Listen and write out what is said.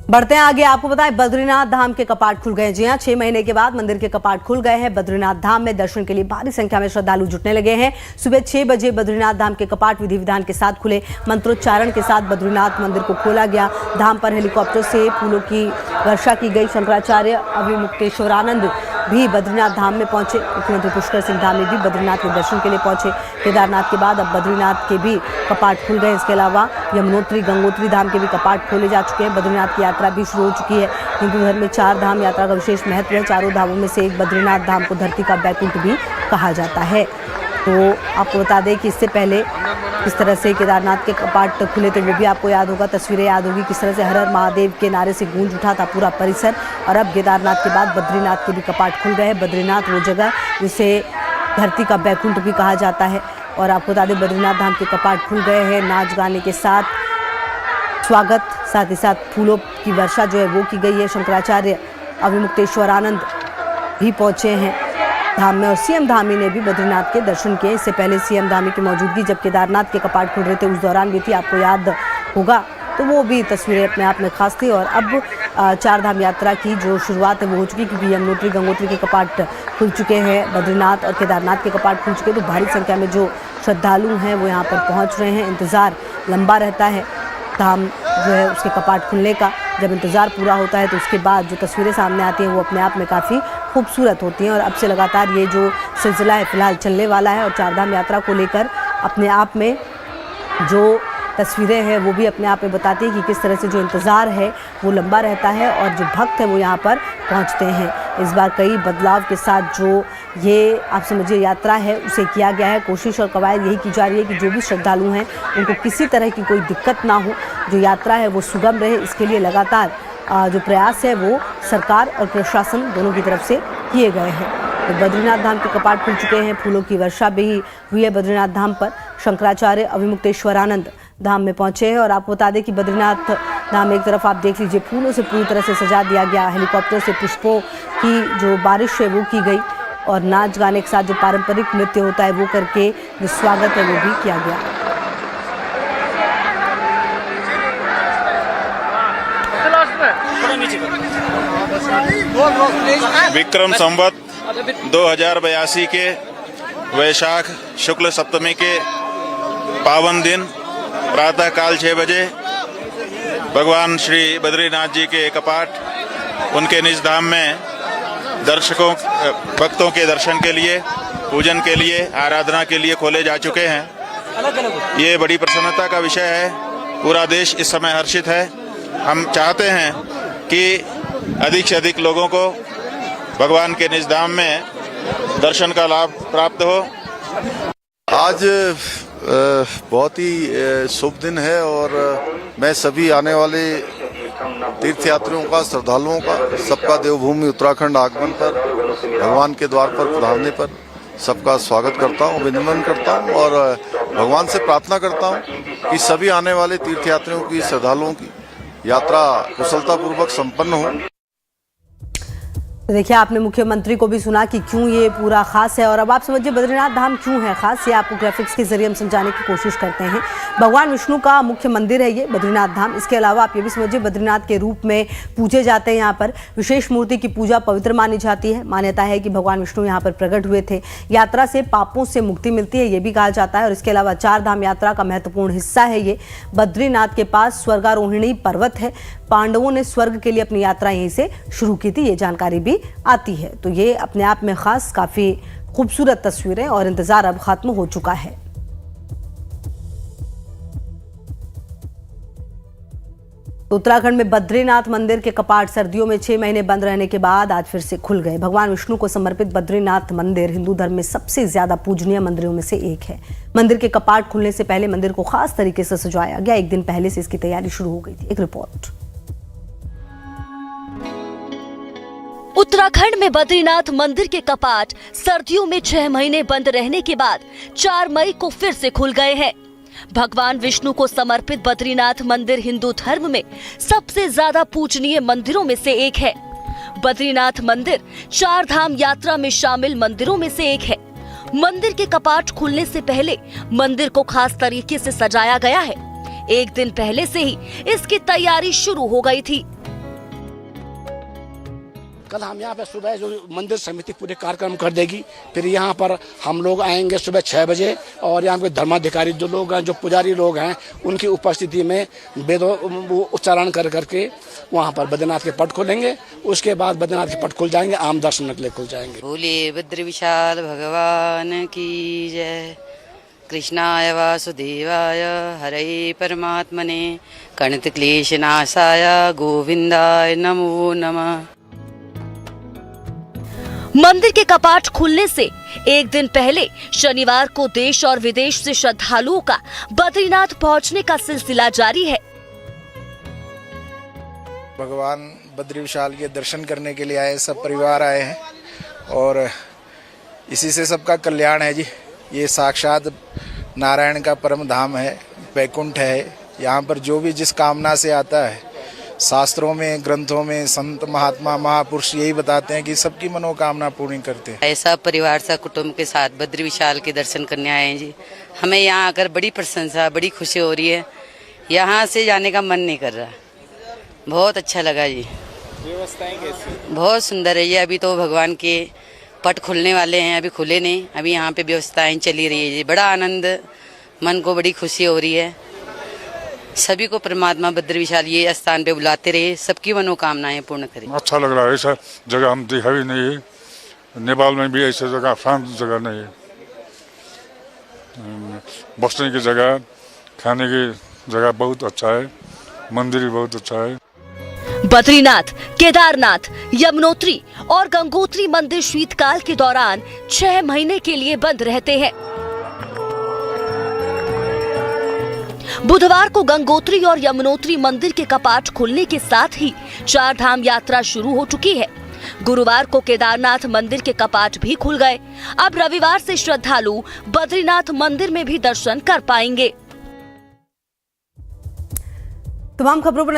बढ़ते हैं आगे। आपको बताएं बद्रीनाथ धाम के कपाट खुल गए। जी हां, 6 महीने के बाद मंदिर के कपाट खुल गए हैं। बद्रीनाथ धाम में दर्शन के लिए भारी संख्या में श्रद्धालु जुटने लगे हैं। सुबह 6 बजे बद्रीनाथ धाम के कपाट विधि विधान के साथ खुले। मंत्रोच्चारण के साथ बद्रीनाथ मंदिर को खोला गया। धाम पर हेलीकॉप्टर से फूलों की वर्षा की गई। शंकराचार्य अविमुक्तेश्वरानंद भी बद्रीनाथ धाम में पहुंचे। मुख्यमंत्री पुष्कर सिंह धामी भी बद्रीनाथ के दर्शन के लिए पहुंचे। केदारनाथ के बाद अब बद्रीनाथ के भी कपाट खुल गए। इसके अलावा यमुनोत्री गंगोत्री धाम के भी कपाट खोले जा चुके हैं। बद्रीनाथ की यात्रा भी शुरू हो चुकी है। हिंदू धर्म में 4 धाम यात्रा का विशेष महत्व है। चारों धामों में से एक बद्रीनाथ धाम को धरती का बैकुंठ भी कहा जाता है। तो आपको बता दें कि इससे पहले किस तरह से केदारनाथ के कपाट खुले थे वो भी आपको याद होगा, तस्वीरें याद होगी। किस तरह से हर हर महादेव के नारे से गूंज उठा था पूरा परिसर। और अब केदारनाथ के बाद बद्रीनाथ के भी कपाट खुल गए हैं। बद्रीनाथ वो जगह जिसे धरती का बैकुंठ भी कहा जाता है। और आपको बता दें बद्रीनाथ धाम के कपाट खुल गए हैं। नाच गाने के साथ स्वागत, साथ ही साथ फूलों की वर्षा जो है वो की गई है। शंकराचार्य अविमुक्तेश्वरानंद भी पहुंचे हैं धाम में और सीएम धामी ने भी बद्रीनाथ के दर्शन किए। इससे पहले सीएम धामी की मौजूदगी जब केदारनाथ के कपाट खुल रहे थे उस दौरान भी थी, आपको याद होगा। तो वो भी तस्वीरें अपने आप में खास थी। और अब 4 धाम यात्रा की जो शुरुआत है वो हो चुकी, क्योंकि यमुनोत्री गंगोत्री के कपाट खुल चुके हैं। बद्रीनाथ और केदारनाथ के कपाट खुल चुके हैं। तो भारी संख्या में जो श्रद्धालु हैं वो यहाँ पर पहुँच रहे हैं। इंतज़ार लंबा रहता है धाम जो है उसके कपाट खुलने का। जब इंतज़ार पूरा होता है तो उसके बाद जो तस्वीरें सामने आती हैं वो अपने आप में काफ़ी खूबसूरत होती हैं। और अब से लगातार ये जो सिलसिला है फिलहाल चलने वाला है। और 4 धाम यात्रा को लेकर अपने आप में जो तस्वीरें हैं वो भी अपने आप में बताती है कि किस तरह से जो इंतज़ार है वो लंबा रहता है और जो भक्त हैं वो यहाँ पर पहुँचते हैं। इस बार कई बदलाव के साथ जो ये आप समझिए यात्रा है उसे किया गया है। कोशिश और कवायद यही की जा रही है कि जो भी श्रद्धालु हैं उनको किसी तरह की कोई दिक्कत ना हो, जो यात्रा है वो सुगम रहे। इसके लिए लगातार जो प्रयास है वो सरकार और प्रशासन दोनों की तरफ से किए गए हैं। तो बद्रीनाथ धाम के कपाट खुल चुके हैं। फूलों की वर्षा भी हुई है बद्रीनाथ धाम पर। शंकराचार्य अविमुक्तेश्वरानंद धाम में पहुंचे हैं। और आपको बता दें कि बद्रीनाथ धाम एक तरफ आप देख लीजिए फूलों से पूरी तरह से सजा दिया गया। हेलीकॉप्टर से पुष्पों की जो बारिश है वो की गई और नाच गाने के साथ जो पारंपरिक नृत्य होता है वो करके जो स्वागत है वो भी किया गया। विक्रम संवत 2082 के वैशाख शुक्ल सप्तमी के पावन दिन प्रातः काल 6 बजे भगवान श्री बद्रीनाथ जी के कपाट उनके निज धाम में दर्शकों भक्तों के दर्शन के लिए, पूजन के लिए, आराधना के लिए खोले जा चुके हैं। ये बड़ी प्रसन्नता का विषय है। पूरा देश इस समय हर्षित है। हम चाहते हैं कि अधिक से अधिक लोगों को भगवान के निज धाम में दर्शन का लाभ प्राप्त हो। आज बहुत ही शुभ दिन है और मैं सभी आने वाले तीर्थयात्रियों का, श्रद्धालुओं का, सबका देवभूमि उत्तराखंड आगमन पर, भगवान के द्वार पर पधारने पर सबका स्वागत करता हूं, अभिनंदन करता हूं और भगवान से प्रार्थना करता हूं कि सभी आने वाले तीर्थयात्रियों की, श्रद्धालुओं की यात्रा कुशलतापूर्वक संपन्न हो। देखिए आपने मुख्यमंत्री को भी सुना कि क्यों ये पूरा खास है। और अब आप समझिए बद्रीनाथ धाम क्यों है खास, ये आपको ग्राफिक्स के जरिए हम समझाने की कोशिश करते हैं। भगवान विष्णु का मुख्य मंदिर है ये बद्रीनाथ धाम। इसके अलावा आप ये भी समझिए बद्रीनाथ के रूप में पूजे जाते हैं। यहाँ पर विशेष मूर्ति की पूजा पवित्र मानी जाती है। मान्यता है कि भगवान विष्णु यहाँ पर प्रकट हुए थे। यात्रा से पापों से मुक्ति मिलती है ये भी कहा जाता है। और इसके अलावा 4 धाम यात्रा का महत्वपूर्ण हिस्सा है ये। बद्रीनाथ के पास स्वर्गारोहिणी पर्वत है। पांडवों ने स्वर्ग के लिए अपनी यात्रा यहीं से शुरू की थी, ये जानकारी भी आती है। तो ये अपने आप में खास काफी खूबसूरत तस्वीरें और इंतजार अब खत्म हो चुका है। उत्तराखंड में बद्रीनाथ मंदिर के कपाट सर्दियों में 6 महीने बंद रहने के बाद आज फिर से खुल गए। भगवान विष्णु को समर्पित बद्रीनाथ मंदिर हिंदू धर्म में सबसे ज्यादा पूजनीय मंदिरों में से एक है। मंदिर के कपाट खुलने से पहले मंदिर को खास तरीके से सजाया गया। एक दिन पहले से इसकी तैयारी शुरू हो गई थी। एक रिपोर्ट। उत्तराखंड में बद्रीनाथ मंदिर के कपाट सर्दियों में 6 महीने बंद रहने के बाद 4 मई को फिर से खुल गए हैं। भगवान विष्णु को समर्पित बद्रीनाथ मंदिर हिंदू धर्म में सबसे ज्यादा पूजनीय मंदिरों में से एक है। बद्रीनाथ मंदिर 4 धाम यात्रा में शामिल मंदिरों में से एक है। मंदिर के कपाट खुलने से पहले मंदिर को खास तरीके से सजाया गया है। एक दिन पहले से ही इसकी तैयारी शुरू हो गई थी। कल हम यहाँ पे सुबह जो मंदिर समिति पूरे कार्यक्रम कर देगी, फिर यहाँ पर हम लोग आएंगे सुबह 6 बजे और यहाँ पे धर्माधिकारी जो लोग हैं, जो पुजारी लोग हैं, उनकी उपस्थिति में वेदों उच्चारण कर करके वहाँ पर बद्रीनाथ के पट खोलेंगे। उसके बाद बद्रीनाथ के पट खुल जाएंगे, आम दर्शन के लिए खुल जाएंगे। बोले बद्री विशाल भगवान की जय। कृष्णाय वासुदेवाय हरे परमात्मने कणित क्लेश नाशाय गोविंदाय नमो नमः। मंदिर के कपाट खुलने से एक दिन पहले शनिवार को देश और विदेश से श्रद्धालुओं का बद्रीनाथ पहुंचने का सिलसिला जारी है। भगवान बद्री विशाल के दर्शन करने के लिए आए, सब परिवार आए हैं और इसी से सबका कल्याण है जी। ये साक्षात नारायण का परम धाम है, वैकुंठ है। यहाँ पर जो भी जिस कामना से आता है, शास्त्रों में, ग्रंथों में संत महात्मा महापुरुष यही बताते हैं कि सबकी मनोकामना पूरी करते हैं। ऐसा परिवार सा कुटुंब के साथ बद्री विशाल के दर्शन करने आए हैं जी। हमें यहाँ आकर बड़ी प्रशंसा, बड़ी खुशी हो रही है। यहाँ से जाने का मन नहीं कर रहा। बहुत अच्छा लगा जी। व्यवस्थाएं कैसी? बहुत सुंदर है ये। अभी तो भगवान के पट खुलने वाले हैं, अभी खुले नहीं। अभी यहाँ पे व्यवस्थाएं चली रही है जी। बड़ा आनंद, मन को बड़ी खुशी हो रही है। सभी को परमात्मा बद्री विशाल ये स्थान पे बुलाते रहे, सबकी मनोकामनाएं पूर्ण करें। अच्छा लग रहा है। ऐसा जगह हम देखा भी नहीं है। नेपाल में भी ऐसा जगह, शांत जगह नहीं है। बसने की जगह, खाने की जगह बहुत अच्छा है। मंदिर भी बहुत अच्छा है। बद्रीनाथ, केदारनाथ, यमुनोत्री और गंगोत्री मंदिर शीतकाल के दौरान 6 महीने के लिए बंद रहते हैं। बुधवार को गंगोत्री और यमुनोत्री मंदिर के कपाट खुलने के साथ ही 4 धाम यात्रा शुरू हो चुकी है। गुरुवार को केदारनाथ मंदिर के कपाट भी खुल गए। अब रविवार से श्रद्धालु बद्रीनाथ मंदिर में भी दर्शन कर पाएंगे। तमाम खबरों पर